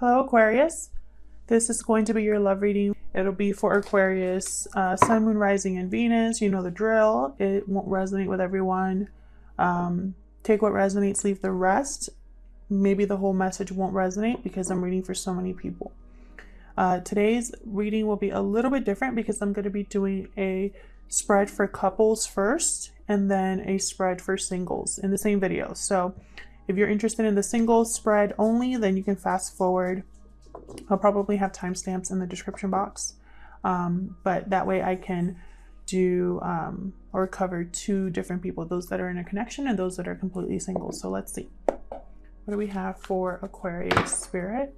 Hello Aquarius, this is going to be your love reading. It'll be for Aquarius, Sun, Moon, Rising, and Venus. You know the drill. It won't resonate with everyone. Take what resonates, leave the rest. Maybe the whole message won't resonate because I'm reading for so many people. Today's reading will be a little bit different because I'm going to be doing a spread for couples first and then a spread for singles in the same video. So if you're interested in the singles spread only, then you can fast forward. I'll probably have timestamps in the description box, but that way I can do or cover two different people, those that are in a connection and those that are completely single. So let's see. What do we have for Aquarius Spirit?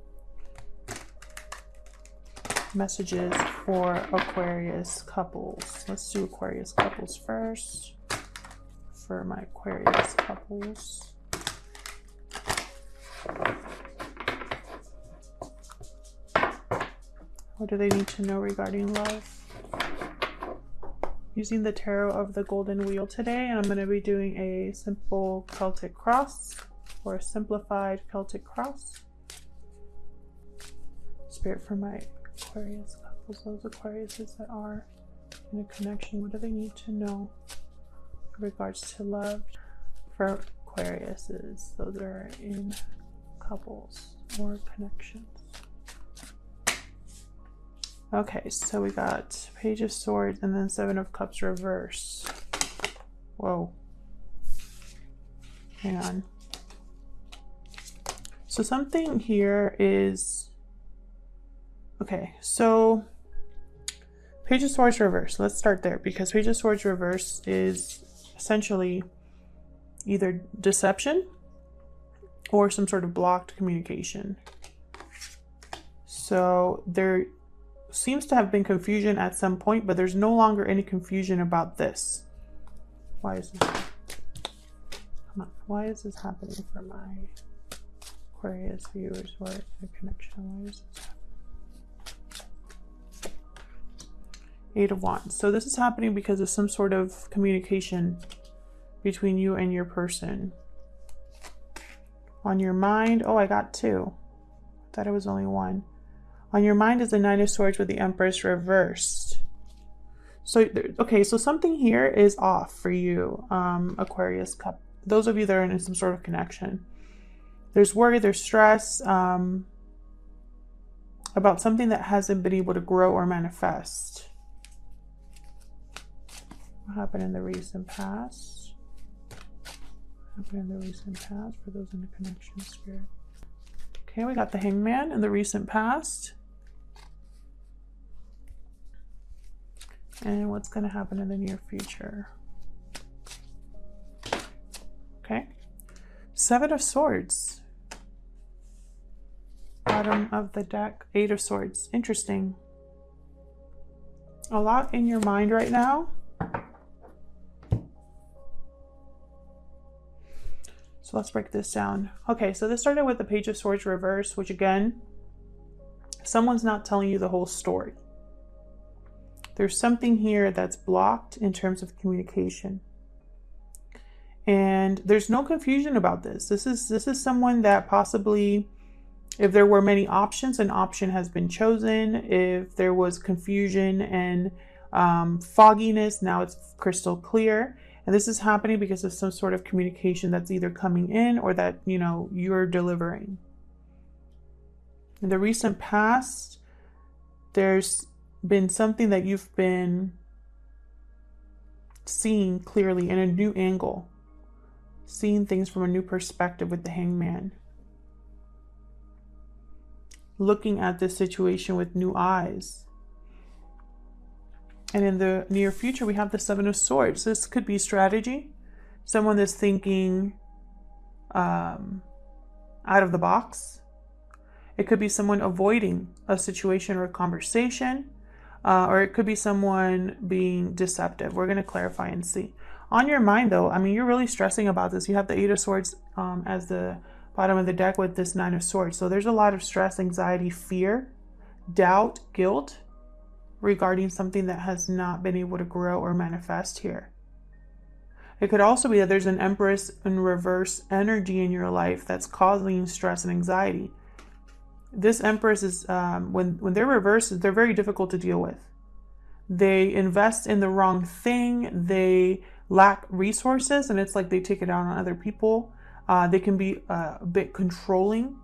Messages for Aquarius couples. Let's do Aquarius couples first. For my Aquarius couples. What do they need to know regarding love? Using the tarot of the golden wheel today, and I'm going to be doing a simple Celtic cross or a simplified Celtic cross. Spirit for my Aquarius couples, those Aquariuses that are in a connection, what do they need to know in regards to love? For Aquariuses, those are in couples or connections. Okay, so we got Page of Swords and then Seven of Cups reverse. Whoa. Hang on. So something here is... Okay, so Page of Swords reverse. Let's start there because Page of Swords reverse is essentially either deception or some sort of blocked communication. So there seems to have been confusion at some point, but there's no longer any confusion about this. Why is this? Come on. Why is this happening for my Aquarius viewers who are in a connection? Why is this happening? Eight of Wands. So this is happening because of some sort of communication between you and your person. On your mind, oh, I got two. I thought it was only one. On your mind is the Nine of Swords with the Empress reversed. So, okay, so something here is off for you, Aquarius cup. Those of you that are in some sort of connection. There's worry, there's stress about something that hasn't been able to grow or manifest. What happened in the recent past? What happened in the recent past for those in the connection spirit? Okay, we got the Hangman in the recent past. And what's going to happen in the near future? Okay. Seven of Swords. Bottom of the deck. Eight of Swords. Interesting. A lot in your mind right now. So let's break this down. Okay, so this started with the Page of Swords reverse, which again, someone's not telling you the whole story. There's something here that's blocked in terms of communication. And there's no confusion about this. This is someone that possibly, if there were many options, an option has been chosen. If there was confusion and fogginess, now it's crystal clear. And this is happening because of some sort of communication that's either coming in or that, you know, you're delivering. In the recent past, there's been something that you've been seeing clearly in a new angle, seeing things from a new perspective with the Hangman, looking at this situation with new eyes. And in the near future, we have the Seven of Swords. This could be strategy, someone that's thinking out of the box. It could be someone avoiding a situation or a conversation. Or it could be someone being deceptive. We're going to clarify and see. On your mind, though, I mean, you're really stressing about this. You have the Eight of Swords as the bottom of the deck with this Nine of Swords. So there's a lot of stress, anxiety, fear, doubt, guilt regarding something that has not been able to grow or manifest here. It could also be that there's an Empress in reverse energy in your life that's causing stress and anxiety. This Empress is, when they're reversed, they're very difficult to deal with. They invest in the wrong thing. They lack resources, and it's like they take it out on other people. They can be a bit controlling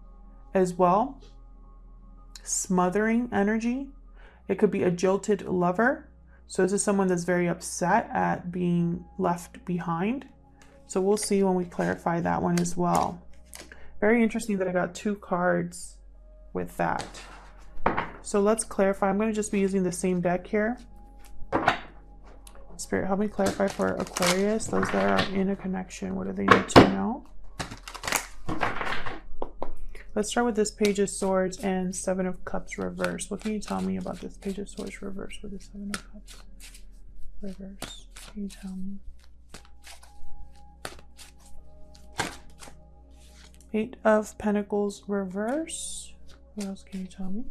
as well. Smothering energy. It could be a jilted lover. So this is someone that's very upset at being left behind. So we'll see when we clarify that one as well. Very interesting that I got 2 cards with that. So let's clarify. I'm going to just be using the same deck here. Spirit, help me clarify for Aquarius, those that are in a connection. What do they need to know? Let's start with this Page of Swords and 7 of Cups reverse. What can you tell me about this Page of Swords reverse with the 7 of Cups reverse? What can you tell me? 8 of Pentacles reverse. What else can you tell me?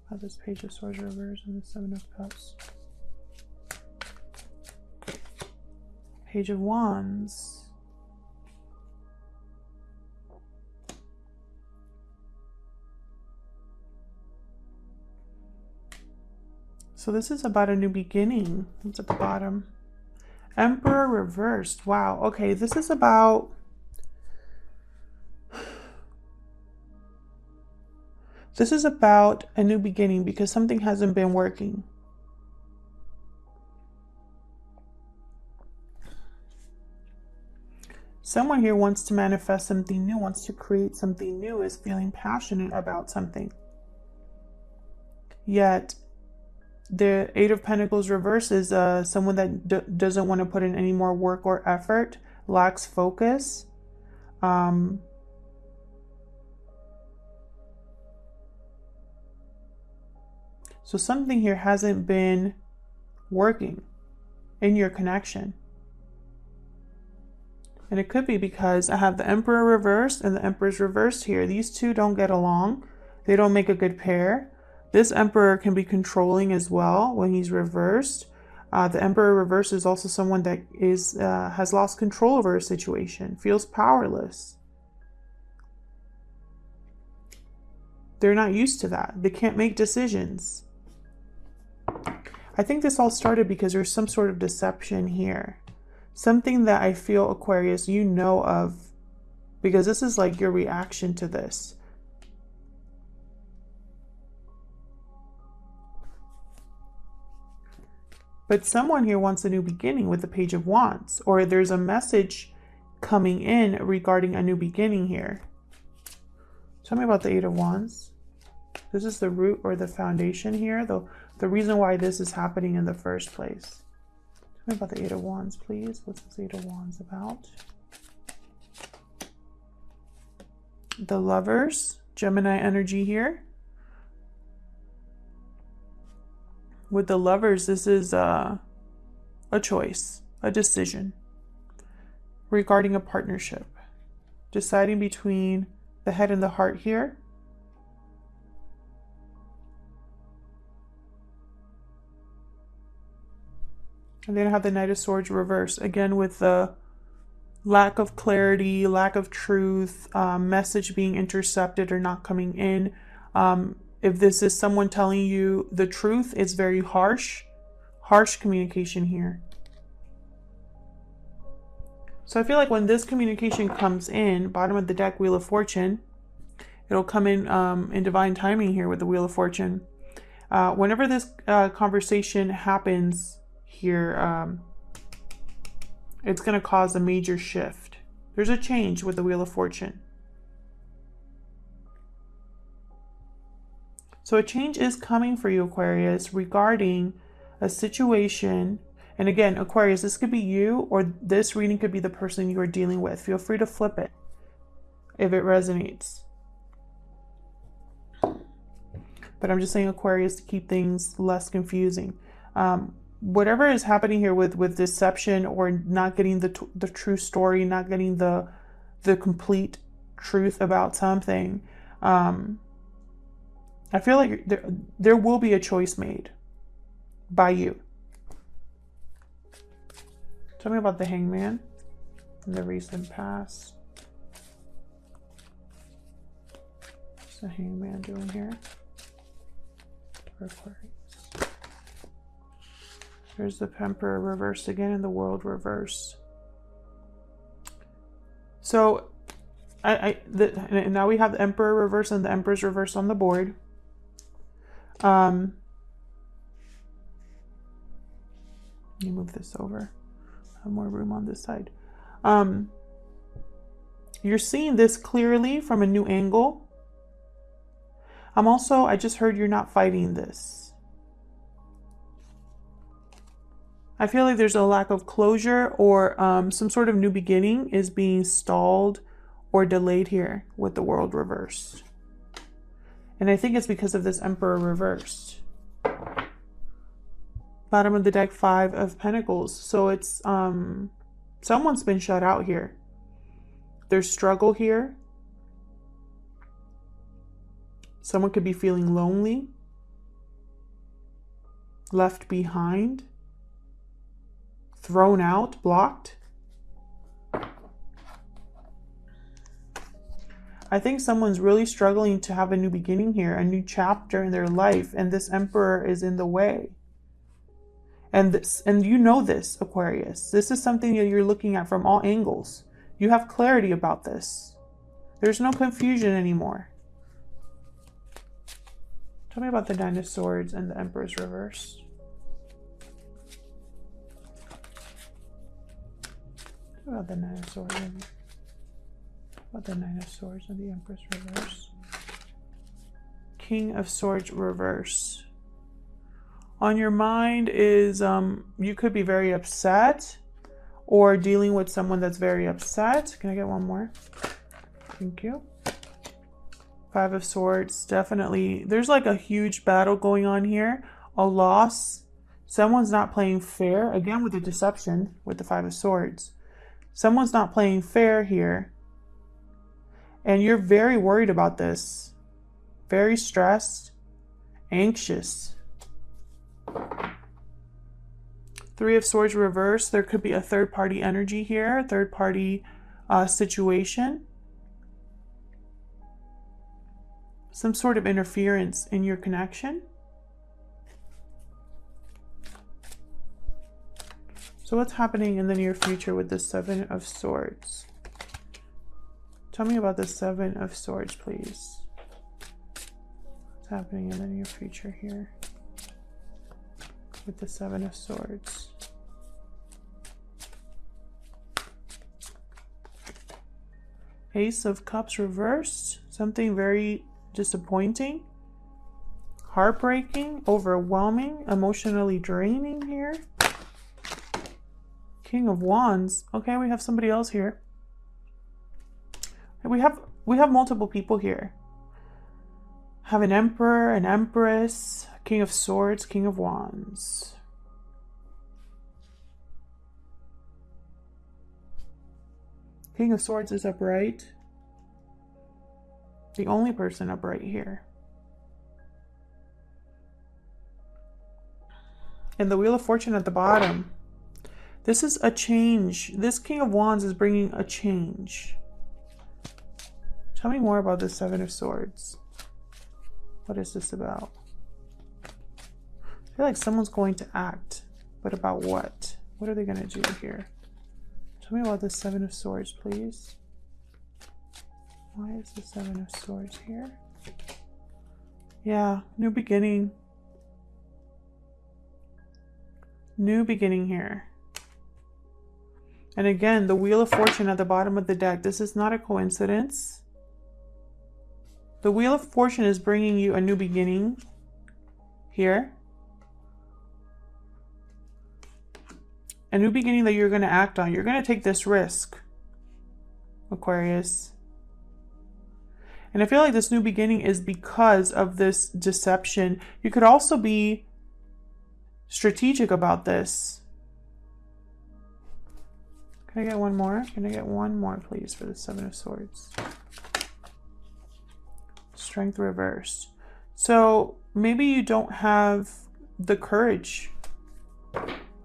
About this Page of Swords reverse and the 7 of Cups. Page of Wands. So this is about a new beginning. It's at the bottom. Emperor reversed. Wow. Okay, this is about... This is about a new beginning because something hasn't been working. Someone here wants to manifest something new, wants to create something new, is feeling passionate about something. Yet, the 8 of Pentacles reverse is someone that doesn't want to put in any more work or effort, lacks focus. So something here hasn't been working in your connection. And it could be because I have the Emperor reversed and the Empress reversed here. These two don't get along. They don't make a good pair. This Emperor can be controlling as well when he's reversed. The Emperor reversed is also someone that is has lost control over a situation, feels powerless. They're not used to that. They can't make decisions. I think this all started because there's some sort of deception here. Something that I feel, Aquarius, you know of, because this is like your reaction to this. But someone here wants a new beginning with the Page of Wands, or there's a message coming in regarding a new beginning here. Tell me about the 8 of Wands. This is the root or the foundation here, the reason why this is happening in the first place. Tell me about the 8 of Wands, please. What's this 8 of Wands about? The Lovers, Gemini energy here. With the Lovers, this is a choice, a decision regarding a partnership. Deciding between the head and the heart here. And then I have the Knight of Swords reverse, again with the lack of clarity, lack of truth, message being intercepted or not coming in. If this is someone telling you the truth, it's very harsh communication here. So I feel like when this communication comes in, bottom of the deck, Wheel of Fortune, it'll come in divine timing here with the Wheel of Fortune. Whenever this conversation happens here, it's going to cause a major shift. There's a change with the Wheel of Fortune. So a change is coming for you, Aquarius, regarding a situation. And again, Aquarius, this could be you, or this reading could be the person you are dealing with. Feel free to flip it if it resonates. But I'm just saying, Aquarius, to keep things less confusing. Whatever is happening here with deception or not getting the true story, not getting the complete truth about something, I feel like there will be a choice made by you. Tell me about the Hangman. in the recent past. What's the Hangman doing here for Aquarius? There's the Emperor reversed again and the World reversed. So and now we have the Emperor reverse and the Empress reverse on the board. Let me move this over. I have more room on this side. You're seeing this clearly from a new angle. I just heard you're not fighting this. I feel like there's a lack of closure, or some sort of new beginning is being stalled or delayed here with the World reversed. And I think it's because of this Emperor reversed. Bottom of the deck, 5 of Pentacles. So it's someone's been shut out here. There's struggle here. Someone could be feeling lonely, left behind, thrown out, blocked. I think someone's really struggling to have a new beginning here, a new chapter in their life, and this Emperor is in the way. And you know this, Aquarius. This is something that you're looking at from all angles. You have clarity about this. There's no confusion anymore. Tell me about the Nine of Swords and the Emperor's reverse. What about the Nine of Swords and the Nine of Swords and the Empress reverse? King of Swords reverse. On your mind is you could be very upset or dealing with someone that's very upset. Can I get one more? Thank you. 5 of Swords, definitely. There's like a huge battle going on here. A loss. Someone's not playing fair. Again, with the deception, with the 5 of Swords. Someone's not playing fair here. And you're very worried about this. Very stressed. Anxious. 3 of Swords reversed. There could be a third-party energy here. A third-party situation. Some sort of interference in your connection. So what's happening in the near future with the 7 of Swords? Tell me about the 7 of Swords, please. What's happening in the near future here with the 7 of Swords? Ace of Cups reversed. Something very disappointing, heartbreaking, overwhelming, emotionally draining here. King of Wands. Okay, we have somebody else here. We have multiple people here. Have an Emperor, an Empress, King of Swords, King of Wands. King of Swords is upright. The only person upright here. And the Wheel of Fortune at the bottom. This is a change. This King of Wands is bringing a change. Tell me more about the 7 of Swords. What is this about? I feel like someone's going to act. But about what? What are they going to do here? Tell me about the 7 of Swords, please. Why is the 7 of Swords here? Yeah, new beginning. New beginning here. And again, the Wheel of Fortune at the bottom of the deck. This is not a coincidence. The Wheel of Fortune is bringing you a new beginning here. A new beginning that you're going to act on. You're going to take this risk, Aquarius. And I feel like this new beginning is because of this deception. You could also be strategic about this. Can I get one more? Can I get one more, please, for the 7 of Swords? Strength reversed. So maybe you don't have the courage.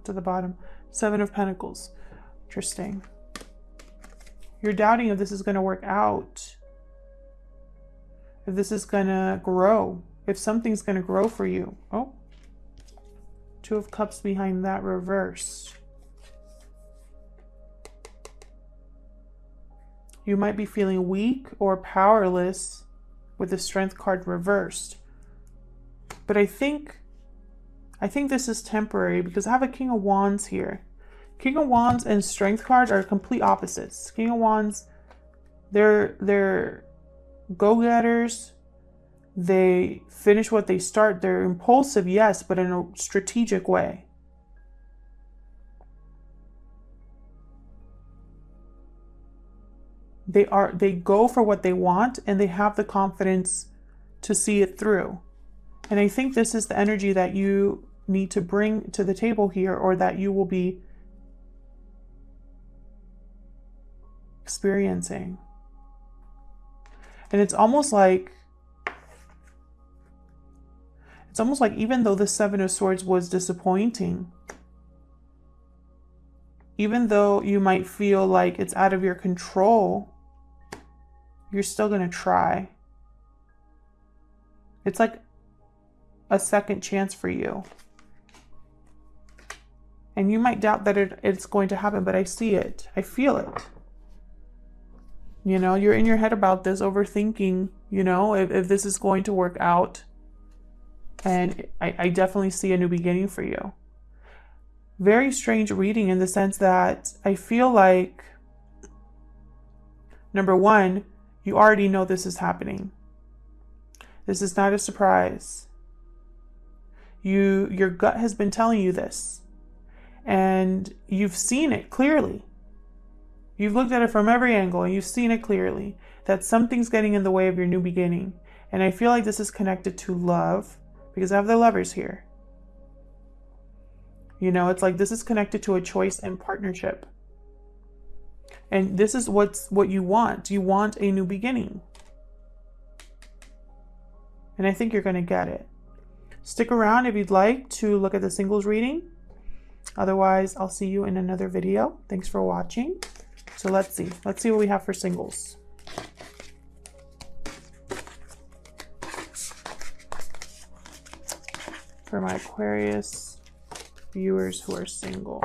To the bottom. 7 of Pentacles. Interesting. You're doubting if this is going to work out, if this is going to grow, if something's going to grow for you. Oh, Two of Cups behind that reversed. You might be feeling weak or powerless with the Strength card reversed. But I think this is temporary because I have a King of Wands here. King of Wands and Strength cards are complete opposites. King of Wands, they're go-getters. They finish what they start. They're impulsive, yes, but in a strategic way. They go for what they want, and they have the confidence to see it through. And I think this is the energy that you need to bring to the table here, or that you will be experiencing. And it's almost like even though the Seven of Swords was disappointing, even though you might feel like it's out of your control, you're still going to try. It's like a second chance for you. And you might doubt that it's going to happen, but I see it. I feel it. You know, you're in your head about this, overthinking, you know, if this is going to work out. And I definitely see a new beginning for you. Very strange reading in the sense that I feel like, number one, you already know this is happening. This is not a surprise. Your gut has been telling you this. And you've seen it clearly. You've looked at it from every angle and you've seen it clearly that something's getting in the way of your new beginning. And I feel like this is connected to love because I have the Lovers here. You know, it's like this is connected to a choice and partnership. And this is what you want. You want a new beginning. And I think you're going to get it. Stick around if you'd like to look at the singles reading. Otherwise, I'll see you in another video. Thanks for watching. So let's see. Let's see what we have for singles. For my Aquarius viewers who are single.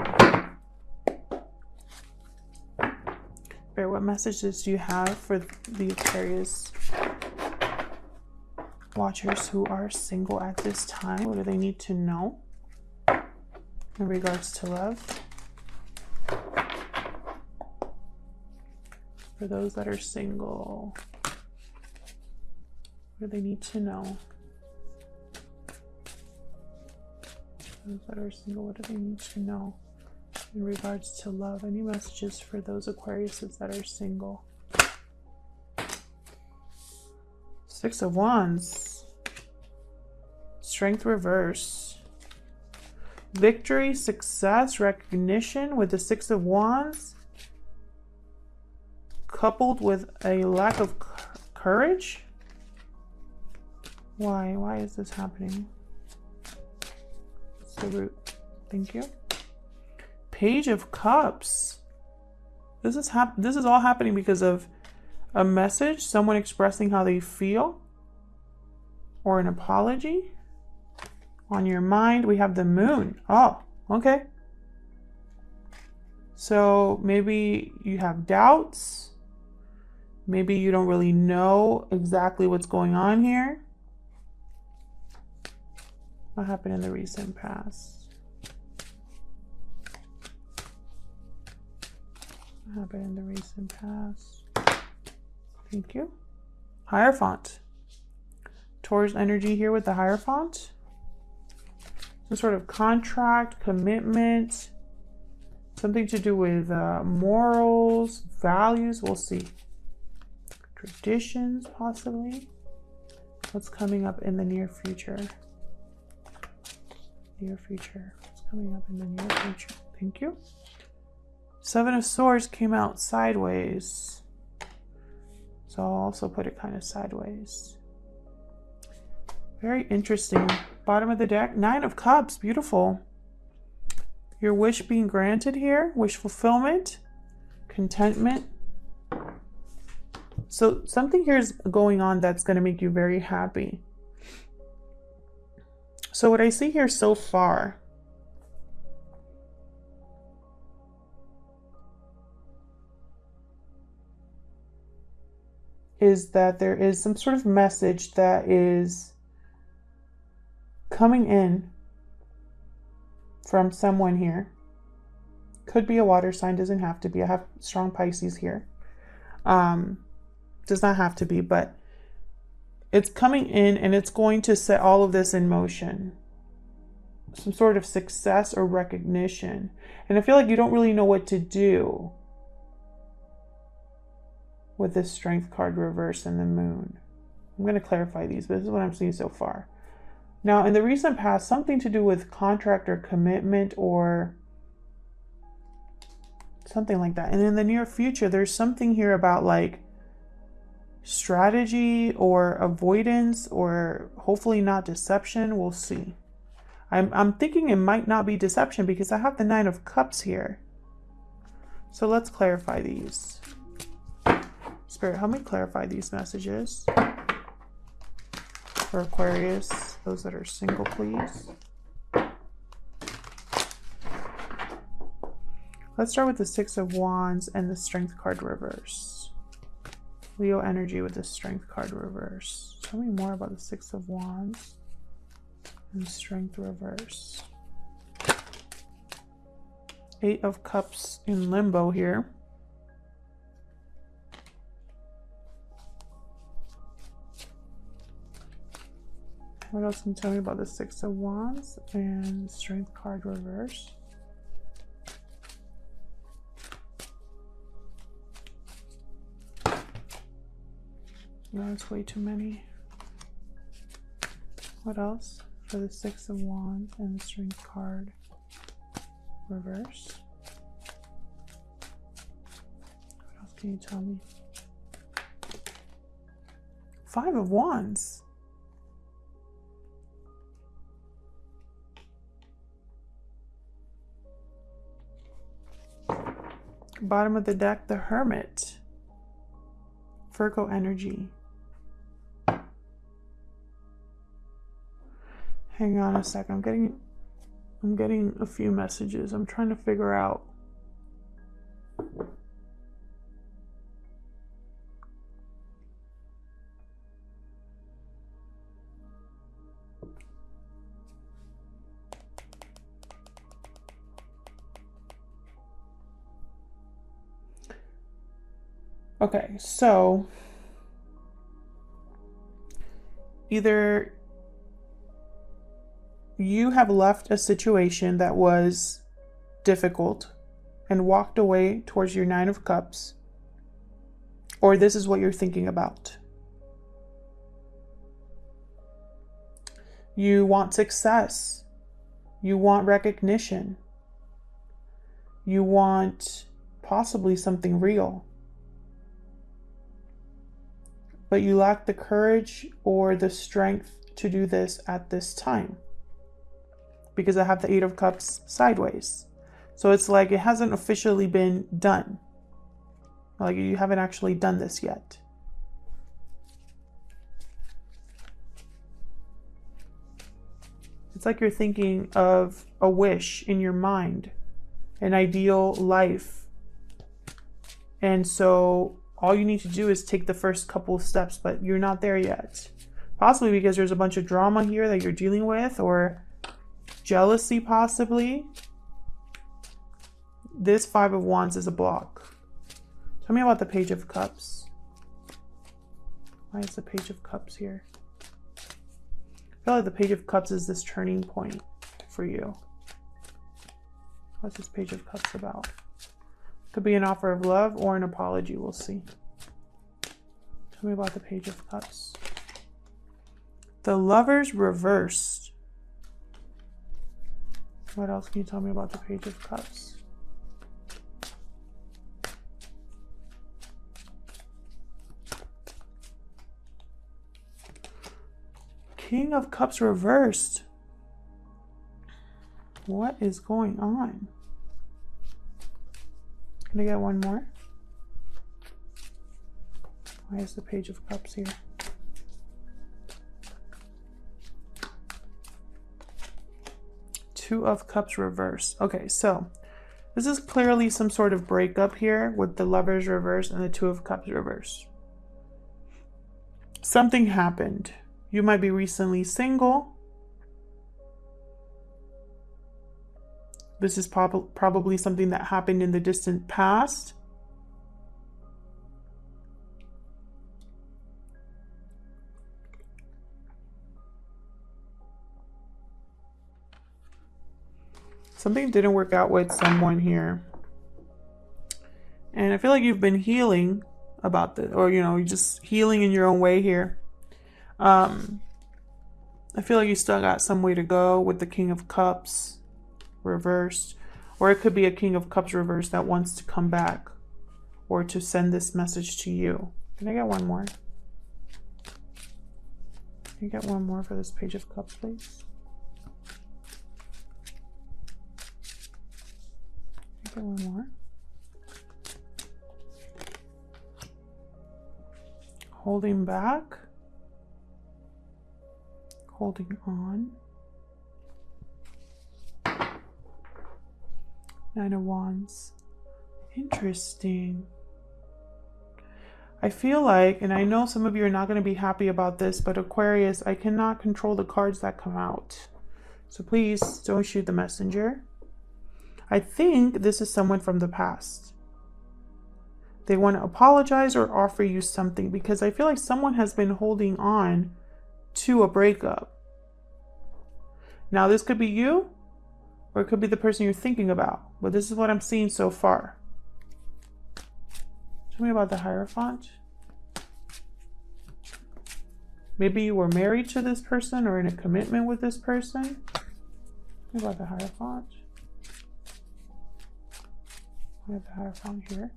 Bear, what messages do you have for the Aquarius watchers who are single at this time? What do they need to know in regards to love? For those that are single, what do they need to know? Those that are single, what do they need to know in regards to love? Any messages for those Aquariuses that are single? Six of Wands. Strength reverse. Victory, success, recognition with the Six of Wands. Coupled with a lack of courage. Why is this happening? The root. Thank you. Page of Cups. This is all happening because of a message, someone expressing how they feel, or an apology. On your mind, we have the Moon. Oh, okay. So maybe you have doubts. Maybe you don't really know exactly what's going on here. What happened in the recent past? What happened in the recent past? Thank you. Hierophant. Taurus energy here with the Hierophant. Some sort of contract, commitment, something to do with morals, values. We'll see. Traditions, possibly. What's coming up in the near future? Near future. What's coming up in the near future? Thank you. Seven of Swords came out sideways. So I'll also put it kind of sideways. Very interesting. Bottom of the deck, Nine of Cups. Beautiful. Your wish being granted here. Wish fulfillment. Contentment. So something here is going on that's going to make you very happy. So what I see here so far is that there is some sort of message that is coming in from someone here. Could be a water sign, doesn't have to be. I have strong Pisces here. Does not have to be, but it's coming in and it's going to set all of this in motion. Some sort of success or recognition. And I feel like you don't really know what to do with this Strength card reverse and the Moon. I'm going to clarify these, but this is what I'm seeing so far. Now, in the recent past, something to do with contract or commitment or something like that. And in the near future, there's something here about like strategy or avoidance or hopefully not deception. We'll see. I'm thinking it might not be deception because I have the 9 of Cups here. So let's clarify these. Spirit, help me clarify these messages for Aquarius. Those that are single, please. Let's start with the 6 of Wands and the Strength card reverse. Leo energy with the Strength card reverse. Tell me more about the 6 of Wands and Strength reverse. 8 of Cups in limbo here. What else can you tell me about the 6 of Wands and Strength card reverse? No, it's way too many. What else for the 6 of Wands and the Strength card reverse? What else can you tell me? 5 of Wands. Bottom of the deck, the Hermit. Virgo energy. Hang on a sec. I'm getting a few messages. I'm trying to figure out. Okay, so either you have left a situation that was difficult and walked away towards your 9 of Cups, or this is what you're thinking about. You want success. You want recognition. You want possibly something real. But you lack the courage or the strength to do this at this time. Because I have the 8 of Cups sideways. So it's like it hasn't officially been done. Like you haven't actually done this yet. It's like you're thinking of a wish in your mind, an ideal life. And so all you need to do is take the first couple of steps, but you're not there yet. Possibly because there's a bunch of drama here that you're dealing with, or jealousy possibly. This 5 of Wands is a block. Tell me about the Page of Cups. Why is the Page of Cups here? I feel like the Page of Cups is this turning point for you. What's this Page of Cups about? Could be an offer of love or an apology. We'll see. Tell me about the Page of Cups. The Lovers reversed. What else can you tell me about the Page of Cups? King of Cups reversed. What is going on? Can I get one more? Why is the Page of Cups here? Two of Cups reversed. Okay, so this is clearly some sort of breakup here with the Lovers reversed and the Two of Cups reversed. Something happened. You might be recently single. This is probably something that happened in the distant past. Something didn't work out with someone here. And I feel like you've been healing about this, or, you know, you're just healing in your own way here. I feel like you still got some way to go with the King of Cups reversed. Or it could be a King of Cups reversed that wants to come back or to send this message to you. Can I get one more? Can you get one more for this Page of Cups, please? Get one more. Holding back. Holding on. Nine of Wands. Interesting. I feel like, and I know some of you are not going to be happy about this, but Aquarius, I cannot control the cards that come out. So please don't shoot the messenger. I think this is someone from the past. They want to apologize or offer you something, because I feel like someone has been holding on to a breakup. Now, this could be you, or it could be the person you're thinking about, but this is what I'm seeing so far. Tell me about the Hierophant. Maybe you were married to this person or in a commitment with this person. Tell me about the Hierophant. We have the Hierophant here.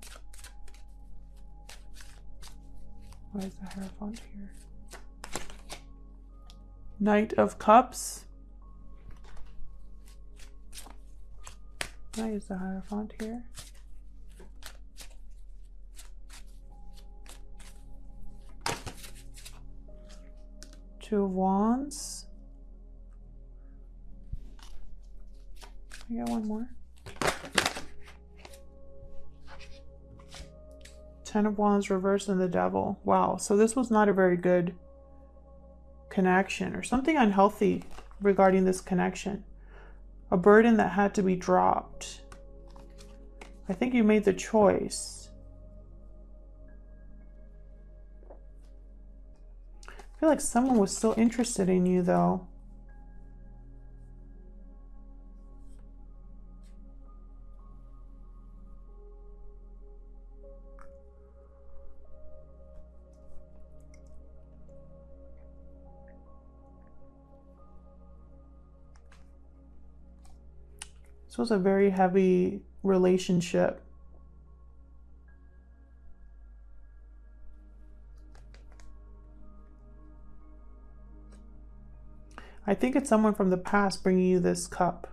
Why is the Hierophant here? Knight of Cups. Why is the Hierophant here? Two of Wands. I got one more. Ten of Wands reversed and the Devil. Wow, so this was not a very good connection, or something unhealthy regarding this connection. A burden that had to be dropped. I think you made the choice. I feel like someone was still interested in you, though. This was a very heavy relationship. I think it's someone from the past bringing you this cup.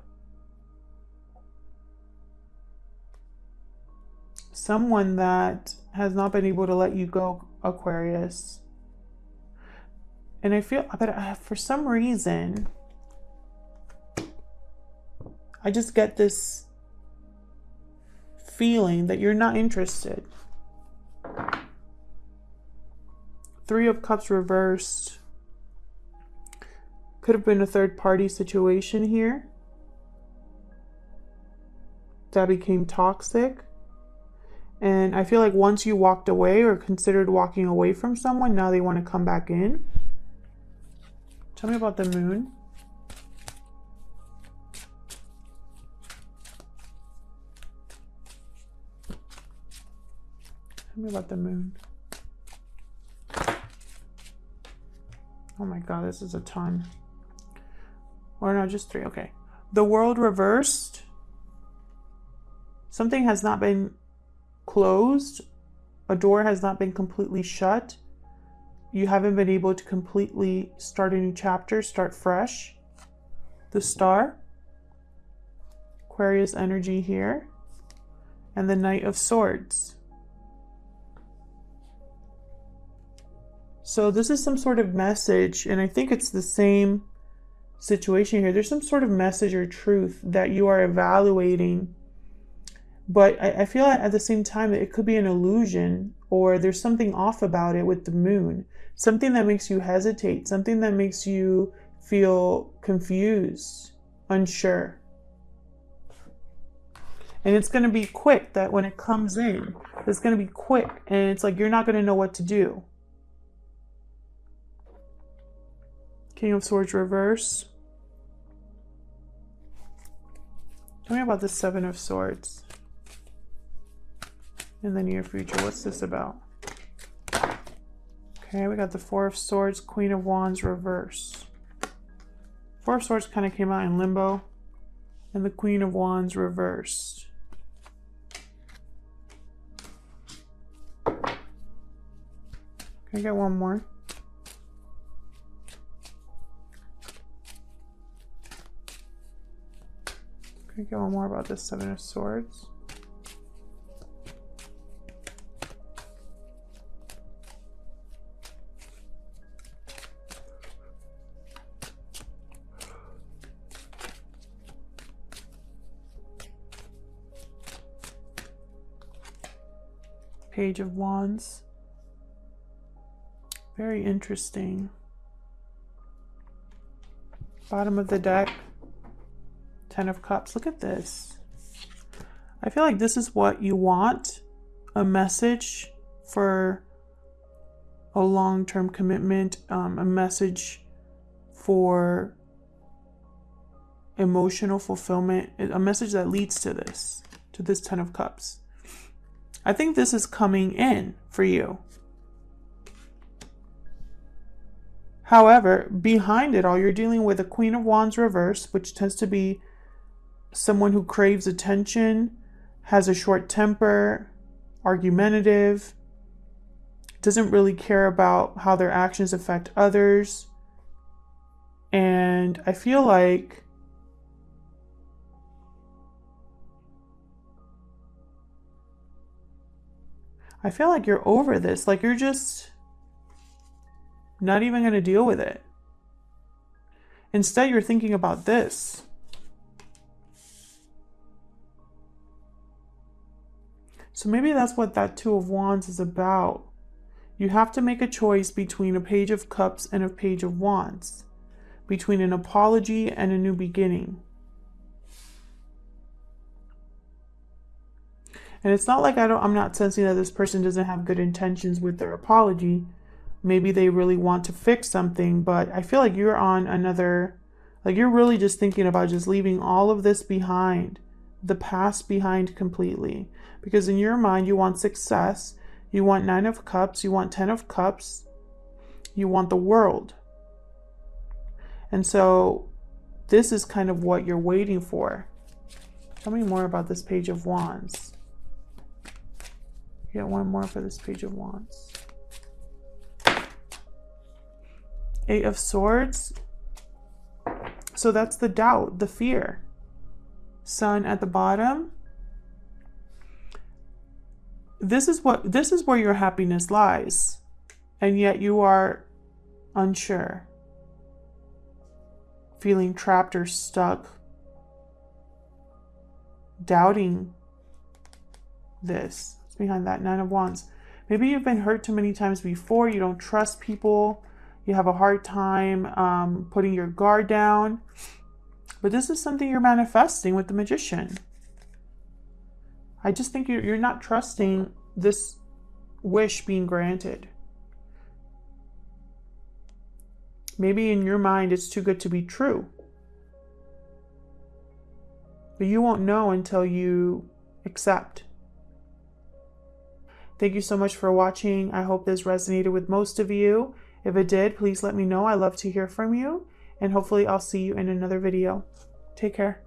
Someone that has not been able to let you go, Aquarius. And I feel, but for some reason, I just get this feeling that you're not interested. Three of Cups reversed. Could have been a third party situation here that became toxic. And I feel like once you walked away or considered walking away from someone, now they want to come back in. Tell me about the Moon. Tell me about the Moon. Oh my God, this is a ton. Or no, just three. Okay. The World reversed. Something has not been closed. A door has not been completely shut. You haven't been able to completely start a new chapter, start fresh. The Star. Aquarius energy here. And the Knight of Swords. So this is some sort of message, and I think it's the same situation here. There's some sort of message or truth that you are evaluating, but I feel like at the same time that it could be an illusion, or there's something off about it with the moon, something that makes you hesitate, something that makes you feel confused, unsure. And it's going to be quick, that when it comes in, it's going to be quick, and it's like you're not going to know what to do. King of Swords reverse. Tell me about the Seven of Swords in the near future. What's this about? Okay, we got the Four of Swords, Queen of Wands reverse. Four of Swords kind of came out in limbo, and the Queen of Wands reversed. Can I get one more? Can I get one more about this Seven of Swords? Page of Wands. Very interesting. Bottom of the deck. Ten of Cups. Look at this. I feel like this is what you want. A message for a long-term commitment. A message for emotional fulfillment. A message that leads to this Ten of Cups. I think this is coming in for you. However, behind it all, you're dealing with a Queen of Wands reverse, which tends to be someone who craves attention, has a short temper, argumentative, doesn't really care about how their actions affect others. And I feel like you're over this. Like you're just not even going to deal with it. Instead, you're thinking about this. So maybe that's what that Two of Wands is about. You have to make a choice between a Page of Cups and a Page of Wands, between an apology and a new beginning. And it's not like I'm not sensing that this person doesn't have good intentions with their apology. Maybe they really want to fix something, but I feel like you're on another, like you're really just thinking about just leaving all of this behind, the past behind completely. Because in your mind, you want success, you want Nine of Cups, you want Ten of Cups, you want the world. And so this is kind of what you're waiting for. Tell me more about this Page of Wands. Get one more for this Page of Wands. Eight of Swords. So that's the doubt, the fear. Sun at the bottom. This is where your happiness lies. And yet you are unsure. Feeling trapped or stuck. Doubting this. It's behind that Nine of Wands. Maybe you've been hurt too many times before. You don't trust people. You have a hard time putting your guard down. But this is something you're manifesting with the Magician. I just think you're not trusting this wish being granted. Maybe in your mind it's too good to be true. But you won't know until you accept. Thank you so much for watching. I hope this resonated with most of you. If it did, please let me know. I love to hear from you. And hopefully I'll see you in another video. Take care.